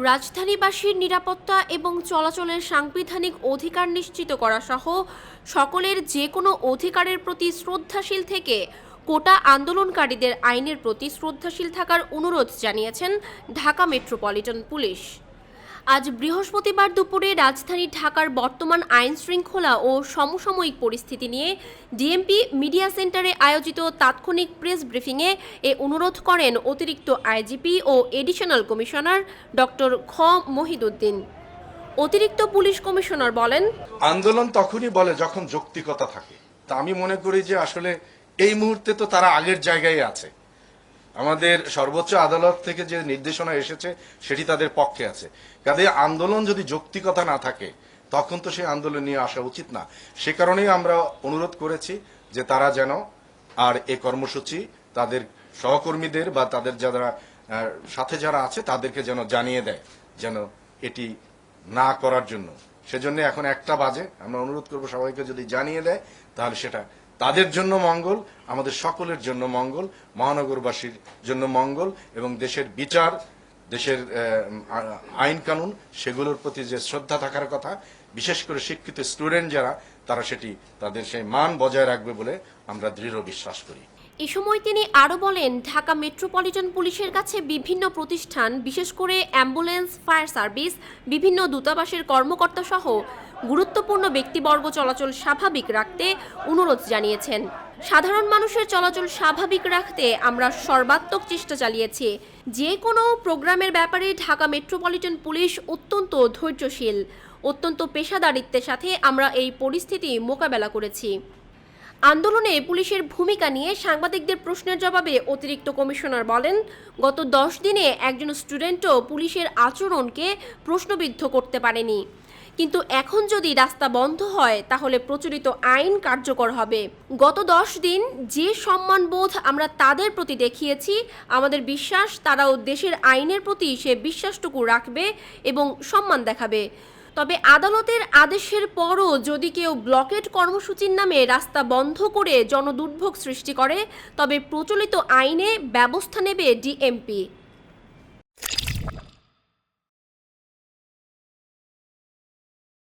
রাজধানীবাসীর নিরাপত্তা এবং চলাচলের সাংবিধানিক অধিকার নিশ্চিত করা সহ সকলের যে কোনো অধিকারের প্রতি শ্রদ্ধাশীল থেকে কোটা আন্দোলনকারীদের আইনের প্রতি শ্রদ্ধাশীল থাকার অনুরোধ জানিয়েছেন ঢাকা মেট্রোপলিটন পুলিশ। আজ বৃহস্পতিবার দুপুরে রাজধানী ঢাকার বর্তমান আইন শৃঙ্খলা ও সমসাময়িক পরিস্থিতি নিয়ে ডিএমপি মিডিয়া সেন্টারে আয়োজিত তাৎক্ষণিক প্রেস ব্রিফিংয়ে এ অনুরোধ করেন অতিরিক্ত আইজিপি ও এডিশনাল কমিশনার ডক্টর খ মহিদুদ্দিন। অতিরিক্ত পুলিশ কমিশনার বলেন, আন্দোলন তখনই বলে যখন যৌক্তিকতা থাকে। তা আমি মনে করি যে আসলে এই মুহূর্তে তো তারা আগের জায়গায় আছে। আমাদের সর্বোচ্চ আদালত থেকে যে নির্দেশনা এসেছে সেটি তাদের পক্ষে আছে। কাজে আন্দোলন যদি যৌক্তিকতা না থাকে তখন তো সেই আন্দোলন নিয়ে আসা উচিত না। সে কারণেই আমরা অনুরোধ করেছি যে তারা যেন আর এই কর্মসূচি তাদের সহকর্মীদের বা তাদের যারা সাথে যারা আছে তাদেরকে যেন জানিয়ে দেয় যেন এটি না করার জন্য। সেজন্য এখন 1টা বাজে, আমরা অনুরোধ করব সবাইকে যদি জানিয়ে দেয় তাহলে সেটা তাদের জন্য মঙ্গল, আমাদের সকলের জন্য মঙ্গল, মহানগরবাসীর জন্য মঙ্গল এবং দেশের বিচার, দেশের আইন কানুন সেগুলোর প্রতি যে শ্রদ্ধা থাকার কথা, বিশেষ করে শিক্ষিত স্টুডেন্ট যারা তারা সেটি তাদের সেই মান বজায় রাখবে বলে আমরা দৃঢ় বিশ্বাস করি। এ সময় তিনি আরও বলেন, ঢাকা মেট্রোপলিটন পুলিশের কাছে বিভিন্ন প্রতিষ্ঠান, বিশেষ করে অ্যাম্বুলেন্স, ফায়ার সার্ভিস, বিভিন্ন দূতাবাসের কর্মকর্তা সহ গুরুত্বপূর্ণ ব্যক্তিবর্গ চলাচল স্বাভাবিক রাখতে অনুরোধ জানিয়েছেন। সাধারণ মানুষের চলাচল স্বাভাবিক রাখতে আমরা সর্বাত্মক চেষ্টা চালিয়েছি। যে কোনো প্রোগ্রামের ব্যাপারে ঢাকা মেট্রোপলিটন পুলিশ অত্যন্ত ধৈর্যশীল, অত্যন্ত পেশাদারিত্বের সাথে আমরা এই পরিস্থিতি মোকাবেলা করেছি। আন্দোলনে পুলিশের ভূমিকা নিয়ে সাংবাদিকদের প্রশ্নের জবাবে অতিরিক্ত কমিশনার বলেন, গত 10 দিনে একজন স্টুডেন্টও পুলিশের আচরণকে প্রশ্নবিদ্ধ করতে পারেনি। কিন্তু এখন যদি রাস্তা বন্ধ হয় তাহলে প্রচলিত আইন কার্যকর হবে। গত 10 দিন যে সম্মানবোধ আমরা তাদের প্রতি দেখিয়েছি, আমাদের বিশ্বাস তারাও দেশের আইনের প্রতি সে বিশ্বাসটুকু রাখবে এবং সম্মান দেখাবে। তবে আদালতের আদেশের পরও যদি কেউ ব্লকেড কর্মসূচির নামে রাস্তা বন্ধ করে জনদুর্ভোগ সৃষ্টি করে তবে প্রচলিত আইনে ব্যবস্থা নেবে ডিএমপি।